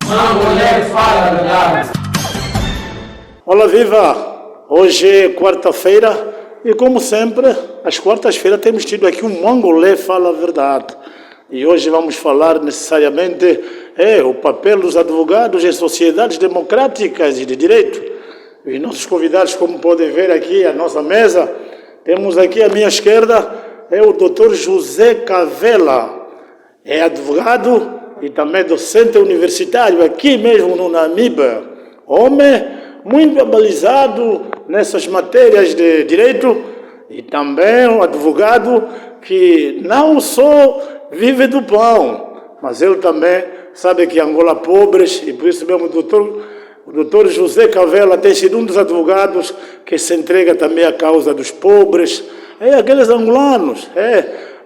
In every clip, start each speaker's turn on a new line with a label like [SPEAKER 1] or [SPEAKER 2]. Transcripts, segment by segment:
[SPEAKER 1] Mangolé fala a verdade.
[SPEAKER 2] Olá, viva! Hoje é quarta-feira e, como sempre, às quartas-feiras temos tido aqui um Mangolé fala a verdade. E hoje vamos falar necessariamente o papel dos advogados em sociedades democráticas e de direito. Os nossos convidados, como podem ver aqui à nossa mesa, temos aqui à minha esquerda o Dr. José Cavela, é advogado e também docente universitário aqui mesmo no Namíbia. Homem muito abalizado nessas matérias de direito e também um advogado que não só vive do pão, mas ele também sabe que Angola é pobres e por isso mesmo o doutor José Cavela tem sido um dos advogados que se entrega também à causa dos pobres, aqueles angolanos,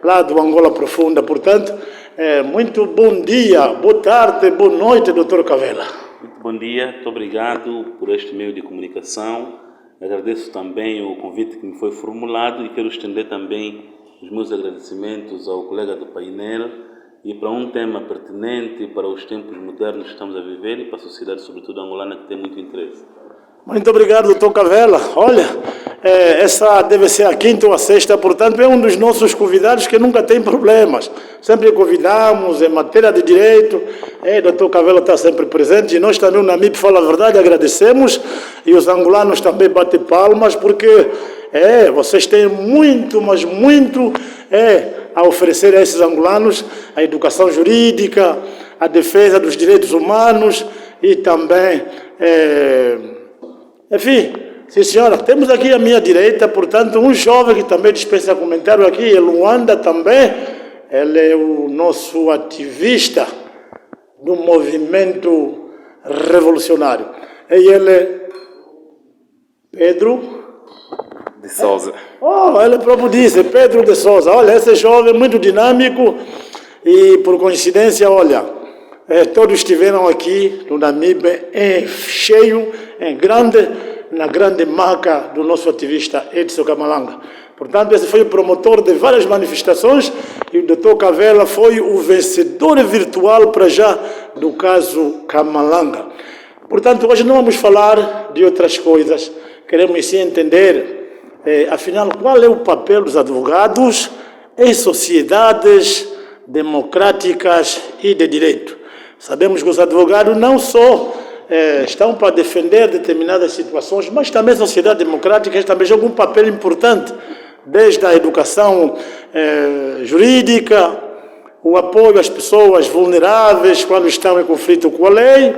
[SPEAKER 2] lá do Angola Profunda. Portanto, muito bom dia, boa tarde, boa noite, doutor Cavela.
[SPEAKER 3] Muito bom dia, muito obrigado por este meio de comunicação. Agradeço também o convite que me foi formulado e quero estender também os meus agradecimentos ao colega do painel e para um tema pertinente para os tempos modernos que estamos a viver e para a sociedade, sobretudo angolana, que tem muito interesse.
[SPEAKER 2] Muito obrigado, doutor Cavela. Olha, essa deve ser a quinta ou a sexta, portanto, é um dos nossos convidados que nunca tem problemas. Sempre convidamos em matéria de direito. Doutor Cavela está sempre presente e nós também, o Namib Fala a Verdade, agradecemos e os angolanos também batem palmas porque vocês têm muito, mas muito a oferecer a esses angolanos a educação jurídica, a defesa dos direitos humanos e também... Enfim, sim senhora, temos aqui à minha direita, portanto, um jovem que também dispensa comentário aqui, em Luanda também, ele é o nosso ativista do movimento revolucionário. E ele, Pedro
[SPEAKER 4] de Souza.
[SPEAKER 2] Ele próprio disse, Pedro de Souza. Olha, esse jovem muito dinâmico e, por coincidência, olha, todos estiveram aqui no Namíbia cheio, na grande marca do nosso ativista Edson Camalanga. Portanto, esse foi o promotor de várias manifestações e o Dr. Cavela foi o vencedor virtual para já do caso Camalanga. Portanto, hoje não vamos falar de outras coisas. Queremos sim entender, afinal, qual é o papel dos advogados em sociedades democráticas e de direito. Sabemos que os advogados não só estão para defender determinadas situações, mas também a sociedade democrática também joga um papel importante, desde a educação jurídica, o apoio às pessoas vulneráveis quando estão em conflito com a lei,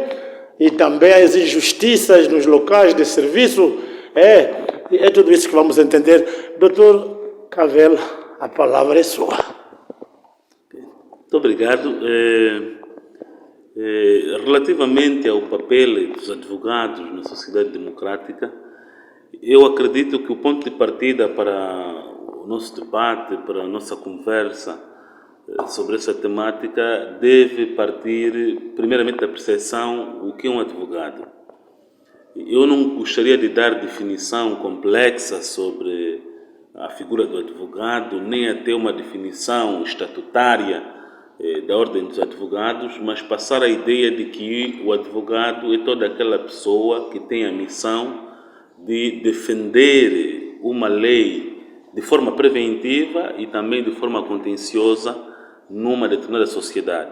[SPEAKER 2] e também as injustiças nos locais de serviço. É tudo isso que vamos entender. Doutor Cavela, a palavra é sua.
[SPEAKER 3] Muito obrigado. Relativamente ao papel dos advogados na sociedade democrática, eu acredito que o ponto de partida para o nosso debate, para a nossa conversa sobre essa temática, deve partir primeiramente da percepção o que é um advogado. Eu não gostaria de dar definição complexa sobre a figura do advogado, nem até uma definição estatutária da ordem dos advogados, mas passar a ideia de que o advogado é toda aquela pessoa que tem a missão de defender uma lei de forma preventiva e também de forma contenciosa numa determinada sociedade.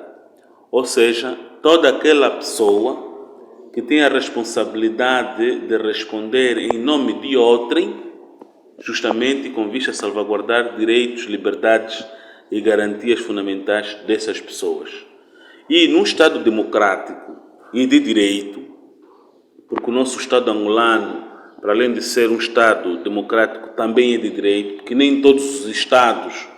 [SPEAKER 3] Ou seja, toda aquela pessoa que tem a responsabilidade de responder em nome de outrem, justamente com vista a salvaguardar direitos, liberdades e garantias fundamentais dessas pessoas. E num Estado democrático e de direito, porque o nosso Estado angolano, para além de ser um Estado democrático, também é de direito, porque nem todos os Estados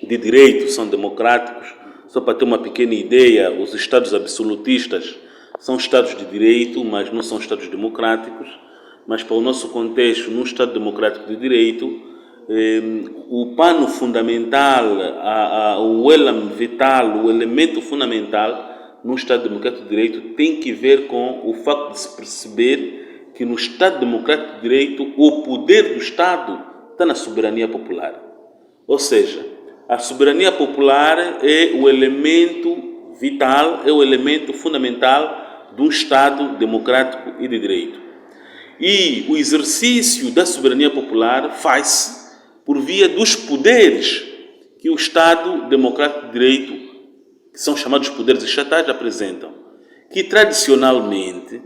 [SPEAKER 3] de direito são democráticos. Só para ter uma pequena ideia, os Estados absolutistas são Estados de direito, mas não são Estados democráticos. Mas para o nosso contexto, num Estado democrático de direito, o pano fundamental, o elam vital, o elemento fundamental no Estado Democrático de Direito tem que ver com o facto de se perceber que no Estado Democrático de Direito o poder do Estado está na soberania popular. Ou seja, a soberania popular é o elemento vital, é o elemento fundamental de um Estado democrático e de direito. E o exercício da soberania popular faz-se por via dos poderes que o Estado democrático de direito, que são chamados poderes estatais, apresentam, que tradicionalmente,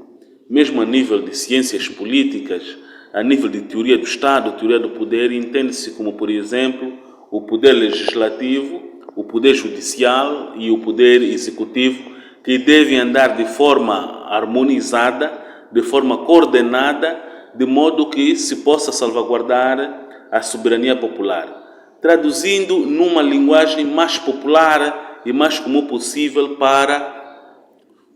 [SPEAKER 3] mesmo a nível de ciências políticas, a nível de teoria do Estado, teoria do poder, entende-se como, por exemplo, o poder legislativo, o poder judicial e o poder executivo, que devem andar de forma harmonizada, de forma coordenada, de modo que se possa salvaguardar a soberania popular. Traduzindo numa linguagem mais popular e mais comum possível para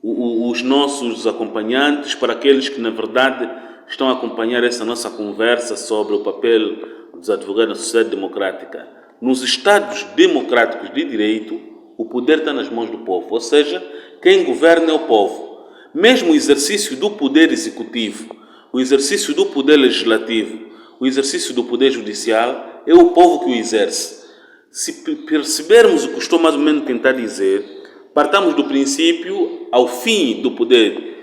[SPEAKER 3] os nossos acompanhantes, para aqueles que, na verdade, estão a acompanhar essa nossa conversa sobre o papel dos advogados na sociedade democrática. Nos Estados democráticos de direito, o poder está nas mãos do povo, ou seja, quem governa é o povo. Mesmo o exercício do poder executivo, o exercício do poder legislativo, o exercício do poder judicial, é o povo que o exerce. Se percebermos o que estou mais ou menos tentar dizer, partamos do princípio, ao fim do poder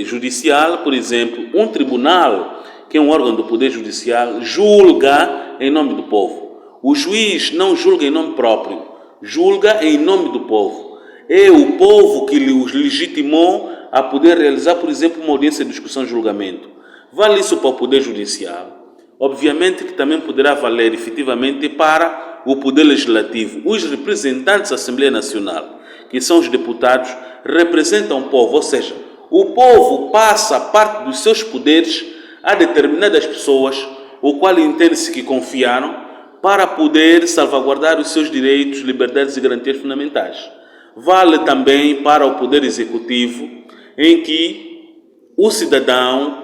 [SPEAKER 3] judicial, por exemplo, um tribunal, que é um órgão do poder judicial, julga em nome do povo. O juiz não julga em nome próprio, julga em nome do povo. É o povo que os legitimou a poder realizar, por exemplo, uma audiência de discussão e julgamento. Vale isso para o poder judicial. Obviamente que também poderá valer efetivamente para o poder legislativo. Os representantes da Assembleia Nacional, que são os deputados, representam o povo, ou seja, o povo passa parte dos seus poderes a determinadas pessoas, o qual entende-se que confiaram, para poder salvaguardar os seus direitos, liberdades e garantias fundamentais. Vale também para o poder executivo, em que o cidadão,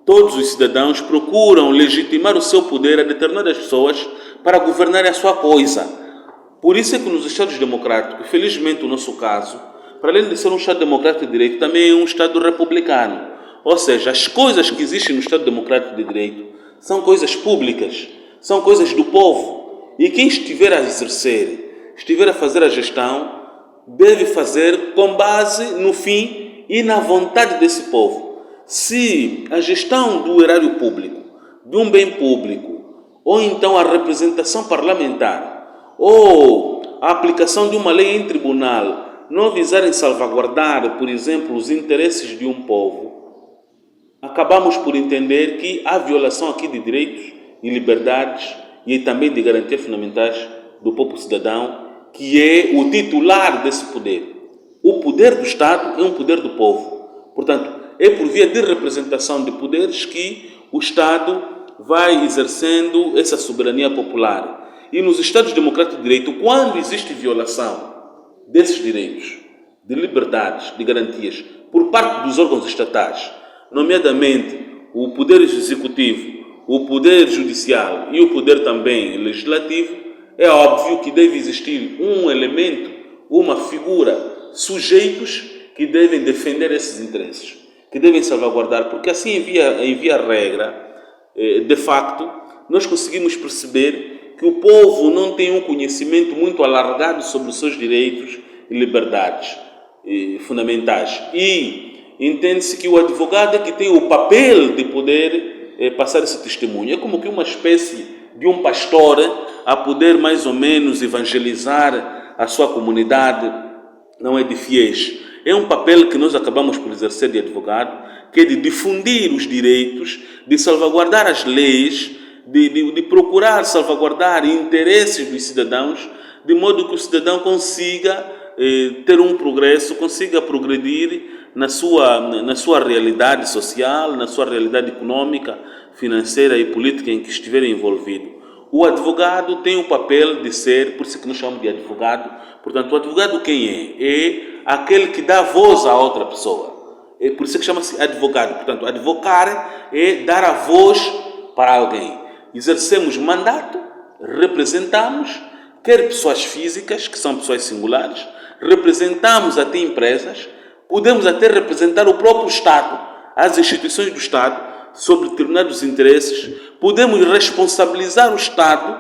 [SPEAKER 3] todos os cidadãos procuram legitimar o seu poder a determinadas pessoas para governarem a sua coisa. Por isso é que nos Estados democráticos, felizmente o nosso caso, para além de ser um Estado democrático de direito, também é um Estado republicano. Ou seja, as coisas que existem no Estado democrático de direito são coisas públicas, são coisas do povo. E quem estiver a exercer, estiver a fazer a gestão, deve fazer com base no fim e na vontade desse povo. Se a gestão do erário público, de um bem público, ou então a representação parlamentar, ou a aplicação de uma lei em tribunal, não visarem salvaguardar, por exemplo, os interesses de um povo, acabamos por entender que há violação aqui de direitos e liberdades e também de garantias fundamentais do povo cidadão, que é o titular desse poder. O poder do Estado é um poder do povo. Portanto, é por via de representação de poderes que o Estado vai exercendo essa soberania popular. E nos Estados democráticos de direito, quando existe violação desses direitos, de liberdades, de garantias, por parte dos órgãos estatais, nomeadamente o poder executivo, o poder judicial e o poder também legislativo, é óbvio que deve existir um elemento, uma figura, sujeitos que devem defender esses interesses, que devem salvaguardar, porque assim, em via regra, de facto, nós conseguimos perceber que o povo não tem um conhecimento muito alargado sobre os seus direitos e liberdades fundamentais. E entende-se que o advogado é que tem o papel de poder passar esse testemunho. É como que uma espécie de um pastor a poder mais ou menos evangelizar a sua comunidade, não é, de fiéis. É um papel que nós acabamos por exercer de advogado, que é de difundir os direitos, de salvaguardar as leis, de procurar salvaguardar interesses dos cidadãos, de modo que o cidadão consiga ter um progresso, consiga progredir na sua realidade social, na sua realidade econômica, financeira e política em que estiver envolvido. O advogado tem o papel de ser, por isso que nós chamamos de advogado. Portanto, o advogado quem é? É aquele que dá voz a outra pessoa. É por isso que chama-se advogado. Portanto, advocar é dar a voz para alguém. Exercemos mandato, representamos, quer pessoas físicas, que são pessoas singulares, representamos até empresas, podemos até representar o próprio Estado, as instituições do Estado, sobre determinados interesses, podemos responsabilizar o Estado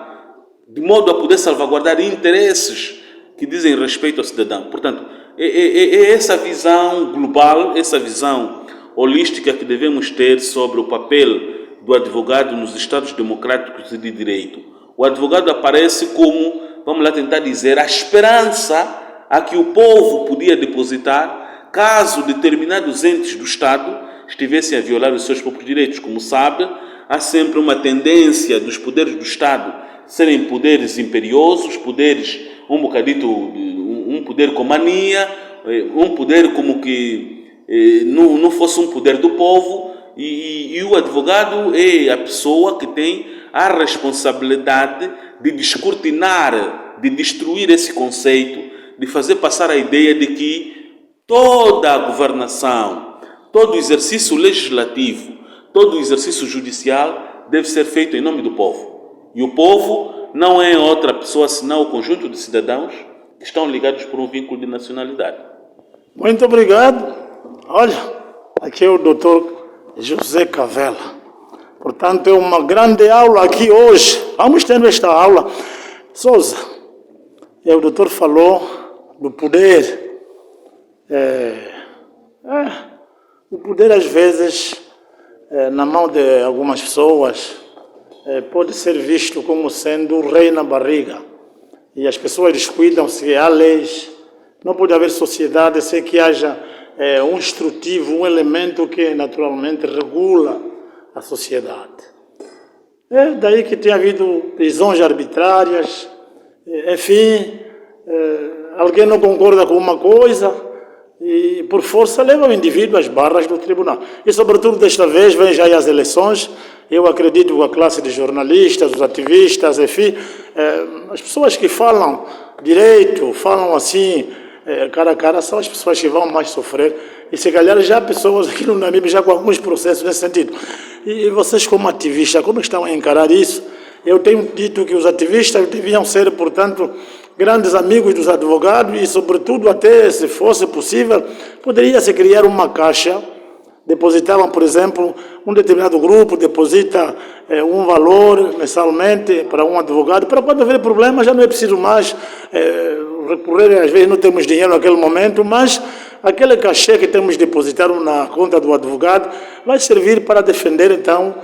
[SPEAKER 3] de modo a poder salvaguardar interesses que dizem respeito ao cidadão. Portanto, é essa visão global, essa visão holística que devemos ter sobre o papel do advogado nos Estados democráticos e de direito. O advogado aparece como, vamos lá tentar dizer, a esperança a que o povo podia depositar caso determinados entes do Estado estivessem a violar os seus próprios direitos. Como sabe, há sempre uma tendência dos poderes do Estado serem poderes imperiosos, poderes um bocadito, um poder com mania, um poder como que não fosse um poder do povo, e o advogado é a pessoa que tem a responsabilidade de descortinar, de destruir esse conceito, de fazer passar a ideia de que toda a governação, todo o exercício legislativo, todo o exercício judicial deve ser feito em nome do povo. E o povo não é outra pessoa senão o conjunto de cidadãos que estão ligados por um vínculo de nacionalidade.
[SPEAKER 2] Muito obrigado. Olha, aqui é o doutor José Cavela. Portanto, é uma grande aula aqui hoje. Vamos tendo esta aula. Souza, o doutor falou do poder. O poder, às vezes, na mão de algumas pessoas, pode ser visto como sendo o rei na barriga. E as pessoas descuidam-se, há leis. Não pode haver sociedade sem que haja um instrutivo, um elemento que naturalmente regula a sociedade. É daí que tem havido prisões arbitrárias, enfim, alguém não concorda com uma coisa e por força leva o indivíduo às barras do tribunal. E sobretudo desta vez, vem já aí as eleições, eu acredito que a classe de jornalistas, os ativistas, enfim, as pessoas que falam direito, falam assim, cara a cara, são as pessoas que vão mais sofrer. E se calhar já há pessoas aqui no Namibe já com alguns processos nesse sentido. E vocês como ativistas, como estão a encarar isso? Eu tenho dito que os ativistas deviam ser, portanto, grandes amigos dos advogados e, sobretudo, até se fosse possível, poderia-se criar uma caixa, depositavam, por exemplo, um determinado grupo, deposita um valor mensalmente para um advogado, para quando haver problema já não é preciso mais recorrer, às vezes não temos dinheiro naquele momento, mas aquele cachê que temos depositado na conta do advogado vai servir para defender, então,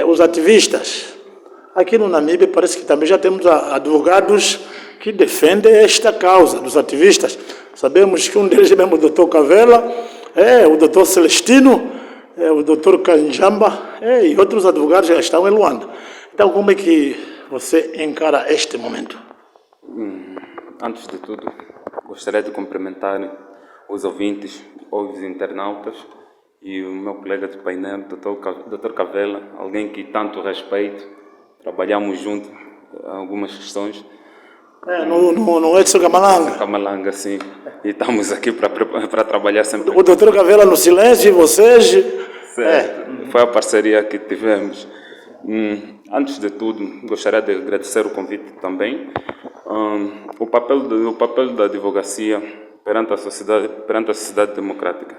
[SPEAKER 2] os ativistas. Aqui no Namibe parece que também já temos advogados que defendem esta causa dos ativistas. Sabemos que um deles é mesmo o doutor Cavela, o doutor Celestino, o doutor Kanjamba, e outros advogados já estão em Luanda. Então, como é que você encara este momento?
[SPEAKER 4] Antes de tudo, gostaria de cumprimentar os ouvintes, os internautas e o meu colega de painel, doutor Cavela, alguém que tanto respeito. Trabalhamos juntos algumas questões.
[SPEAKER 2] No Edson Camalanga.
[SPEAKER 4] Camalanga, sim. E estamos aqui para trabalhar sempre.
[SPEAKER 2] O doutor Cavela no silêncio e vocês?
[SPEAKER 4] Certo. Foi a parceria que tivemos. Antes de tudo, gostaria de agradecer o convite também. O papel da advocacia perante a sociedade democrática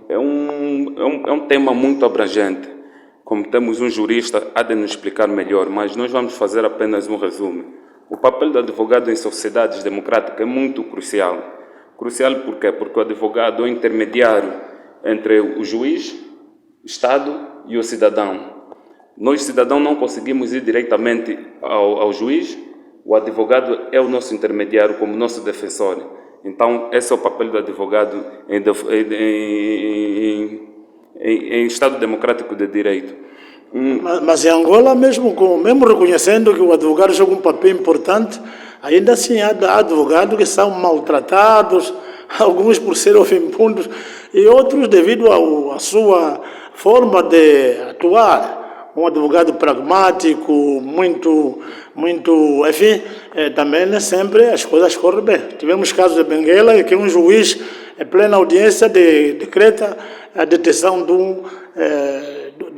[SPEAKER 4] é um tema muito abrangente. Como temos um jurista, há de nos explicar melhor, mas nós vamos fazer apenas um resumo. O papel do advogado em sociedades democráticas é muito crucial. Crucial por quê? Porque o advogado é o intermediário entre o juiz, o Estado e o cidadão. Nós, cidadãos, não conseguimos ir diretamente ao juiz, o advogado é o nosso intermediário como nosso defensor. Então, esse é o papel do advogado em Estado democrático de direito.
[SPEAKER 2] Mas em Angola, mesmo reconhecendo que o advogado joga um papel importante, ainda assim há advogados que são maltratados, alguns por serem ofendidos e outros devido à sua forma de atuar. Um advogado pragmático, muito, enfim, também nem sempre as coisas correm bem. Tivemos casos de Benguela em que um juiz, em plena audiência, decreta a detenção de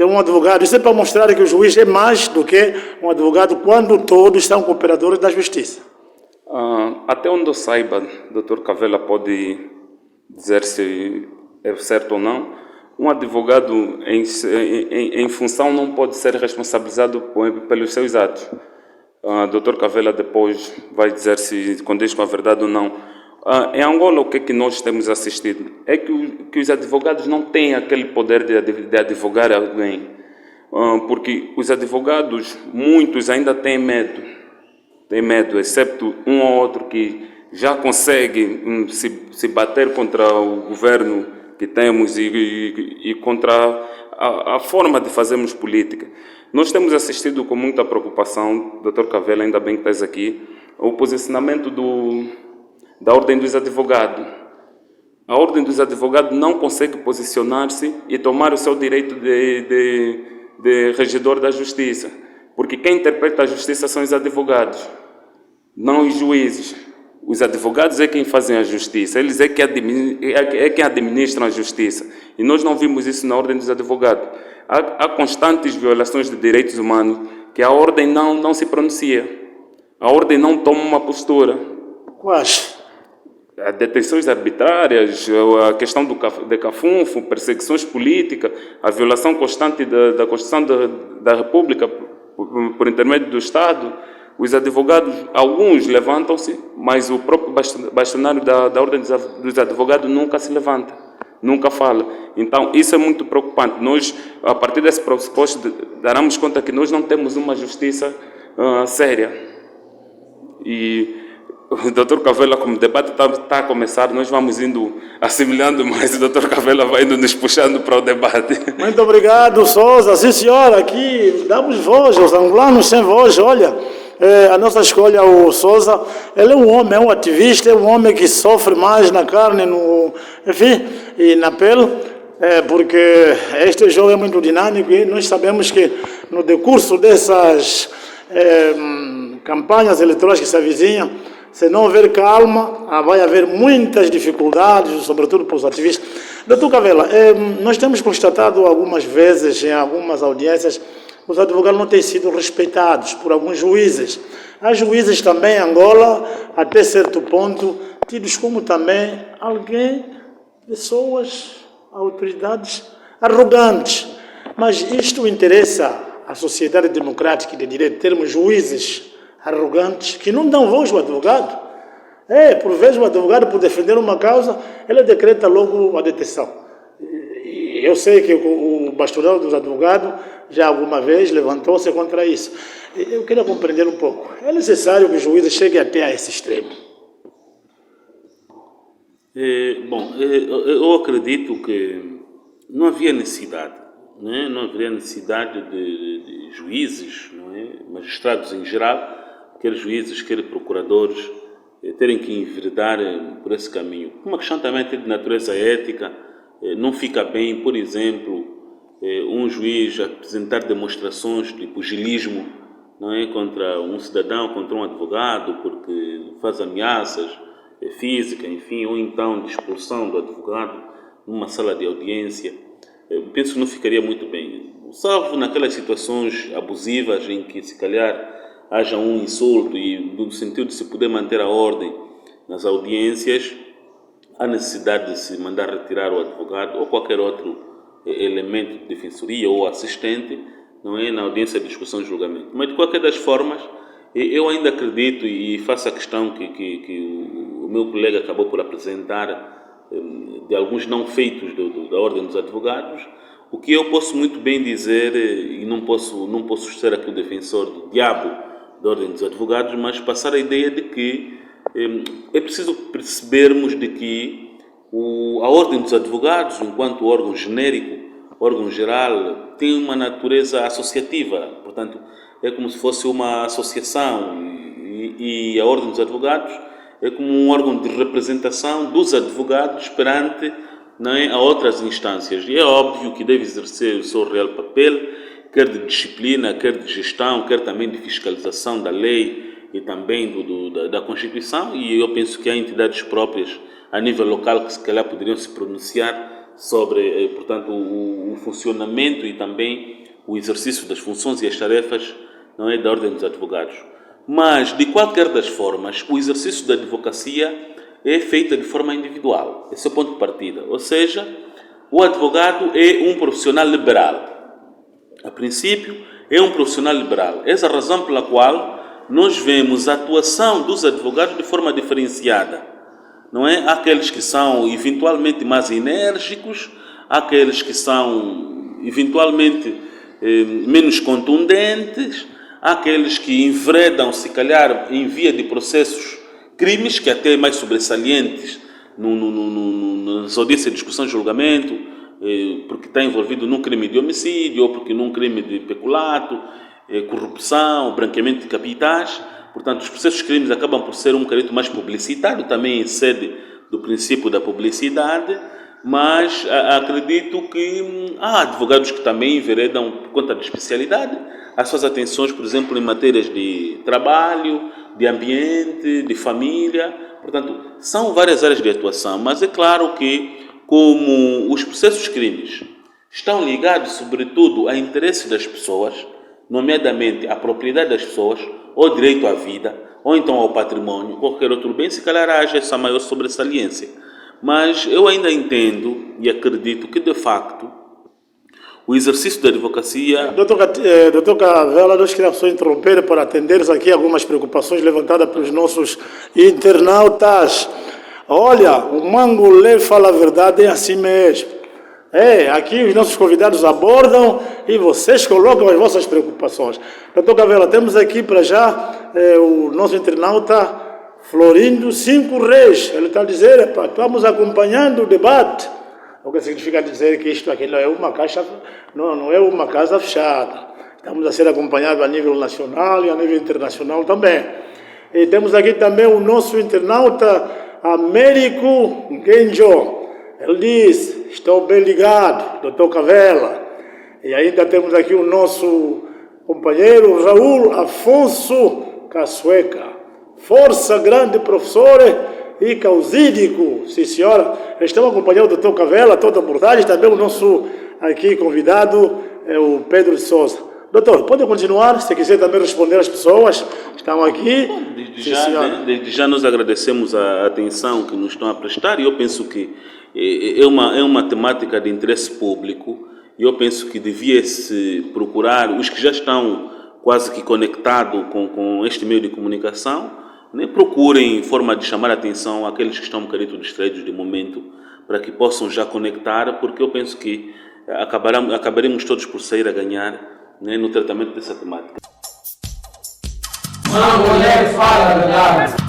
[SPEAKER 2] um advogado. Isso é para mostrar que o juiz é mais do que um advogado quando todos são cooperadores da justiça.
[SPEAKER 4] Até onde eu saiba, doutor Cavela pode dizer se é certo ou não, um advogado em função não pode ser responsabilizado pelos seus atos. Doutor Cavela depois vai dizer se condiz com a verdade ou não. Em Angola, o que é que nós temos assistido? É que os advogados não têm aquele poder de advogar alguém. Porque os advogados, muitos ainda têm medo, excepto um ou outro que já consegue se bater contra o governo que temos e contra a forma de fazermos política. Nós temos assistido com muita preocupação, Dr. Cavela, ainda bem que estás aqui, o posicionamento da Ordem dos Advogados. A Ordem dos Advogados não consegue posicionar-se e tomar o seu direito de regedor da justiça, porque quem interpreta a justiça são os advogados, não os juízes. Os advogados é quem fazem a justiça, eles é quem administram a justiça, e nós não vimos isso na Ordem dos Advogados. Há constantes violações de direitos humanos que a Ordem não se pronuncia, a Ordem não toma uma postura.
[SPEAKER 2] Quais?
[SPEAKER 4] Detenções arbitrárias, a questão de cafunfo, perseguições políticas, a violação constante da Constituição da República por intermédio do Estado. Os advogados, alguns levantam-se, mas o próprio bastonário da Ordem dos Advogados nunca se levanta, nunca fala. Então, isso é muito preocupante. Nós, a partir desse pressuposto, daremos conta que nós não temos uma justiça séria. E o Dr. Cavela, como o debate está a começar, nós vamos indo assimilando, mas o Dr. Cavela vai indo nos puxando para o debate.
[SPEAKER 2] Muito obrigado, Sousa. Sim, senhora, aqui damos voz aos angolanos sem voz. Olha, a nossa escolha, o Sousa, ele é um homem, é um ativista, é um homem que sofre mais na carne, enfim, e na pele, porque este jogo é muito dinâmico e nós sabemos que no decurso dessas campanhas eleitorais que se avizinham, se não houver calma, vai haver muitas dificuldades, sobretudo para os ativistas. Doutor Cavela, nós temos constatado algumas vezes, em algumas audiências, os advogados não têm sido respeitados por alguns juízes. Há juízes também em Angola, até certo ponto, tidos como também pessoas, autoridades arrogantes. Mas isto interessa à sociedade democrática e de direito, termos juízes arrogantes que não dão voz ao advogado. Por vezes o advogado, por defender uma causa, ele decreta logo a detenção. E eu sei que o bastonário dos advogados já alguma vez levantou-se contra isso. Eu queria compreender um pouco. É necessário que o juiz chegue até a esse extremo?
[SPEAKER 3] Eu acredito que não havia necessidade, não haveria necessidade de juízes, magistrados em geral, quer juízes, quer procuradores, terem que enveredar por esse caminho. Uma questão também de natureza ética, não fica bem, por exemplo, um juiz apresentar demonstrações de pugilismo, contra um cidadão, contra um advogado, porque faz ameaças físicas, enfim, ou então de expulsão do advogado numa sala de audiência. Eu penso que não ficaria muito bem, salvo naquelas situações abusivas em que, se calhar, haja um insulto e no sentido de se poder manter a ordem nas audiências, há necessidade de se mandar retirar o advogado ou qualquer outro elemento de defensoria ou assistente, na audiência de discussão e julgamento. Mas, de qualquer das formas, eu ainda acredito e faço a questão que o meu colega acabou por apresentar de alguns não feitos da Ordem dos Advogados. O que eu posso muito bem dizer, e não posso ser aqui o defensor do diabo da Ordem dos Advogados, mas passar a ideia de que é preciso percebermos de que a Ordem dos Advogados, enquanto órgão genérico, órgão geral, tem uma natureza associativa, portanto, é como se fosse uma associação e a Ordem dos Advogados é como um órgão de representação dos advogados perante a outras instâncias. E é óbvio que deve exercer o seu real papel, quer de disciplina, quer de gestão, quer também de fiscalização da lei e também da Constituição, e eu penso que há entidades próprias a nível local que se calhar poderiam se pronunciar sobre, portanto, o funcionamento e também o exercício das funções e as tarefas da Ordem dos Advogados. Mas, de qualquer das formas, o exercício da advocacia é feito de forma individual. Esse é o ponto de partida. Ou seja, o advogado é um profissional liberal. A princípio, é um profissional liberal. Essa é a razão pela qual nós vemos a atuação dos advogados de forma diferenciada. não é? Há aqueles que são eventualmente mais enérgicos, há aqueles que são eventualmente menos contundentes, há aqueles que enveredam, se calhar, em via de processos, crimes que até mais sobressalientes nas audiências de discussão e julgamento, porque está envolvido num crime de homicídio, ou porque num crime de peculato, corrupção, branqueamento de capitais. Portanto, os processos de crimes acabam por ser um bocadinho mais publicitado, também em sede do princípio da publicidade, mas acredito que há advogados que também enveredam por conta de especialidade as suas atenções, por exemplo, em matérias de trabalho, de ambiente, de família. Portanto, são várias áreas de atuação, mas é claro que, como os processos de crimes estão ligados, sobretudo, a interesses das pessoas, nomeadamente à propriedade das pessoas, ou direito à vida, ou então ao patrimônio, qualquer outro bem, se calhar haja essa maior sobressaliência. Mas eu ainda entendo e acredito que, de facto, o exercício da advocacia...
[SPEAKER 2] Doutor Cavela, nós queríamos só interromper para atender aqui algumas preocupações levantadas pelos nossos internautas. Olha, o Mangolé fala a verdade, é assim mesmo. Aqui os nossos convidados abordam e vocês colocam as vossas preocupações. Doutor Cavela, temos aqui para já o nosso internauta Florindo 5 Reis. Ele está a dizer, estamos acompanhando o debate. O que significa dizer que isto aqui não é uma caixa, não é uma casa fechada. Estamos a ser acompanhados a nível nacional e a nível internacional também. E temos aqui também o nosso internauta Américo Genjo. Ele diz, estou bem ligado, doutor Cavela. E ainda temos aqui o nosso companheiro Raul Afonso Caçueca. Força grande, professor e causídico. Sim, senhora. Estamos acompanhando o doutor Cavela, toda a abordagem. Também o nosso aqui convidado é o Pedro de Souza. Doutor, pode continuar, se quiser também responder às pessoas que estão aqui.
[SPEAKER 3] Desde já nós agradecemos a atenção que nos estão a prestar e eu penso que é uma temática de interesse público e eu penso que devia-se procurar, os que já estão quase que conectados com este meio de comunicação, procurem forma de chamar a atenção àqueles que estão um bocadinho distraídos de momento, para que possam já conectar, porque eu penso que acabaremos todos por sair a ganhar no tratamento dessa temática.
[SPEAKER 1] Mangolé fala a verdade.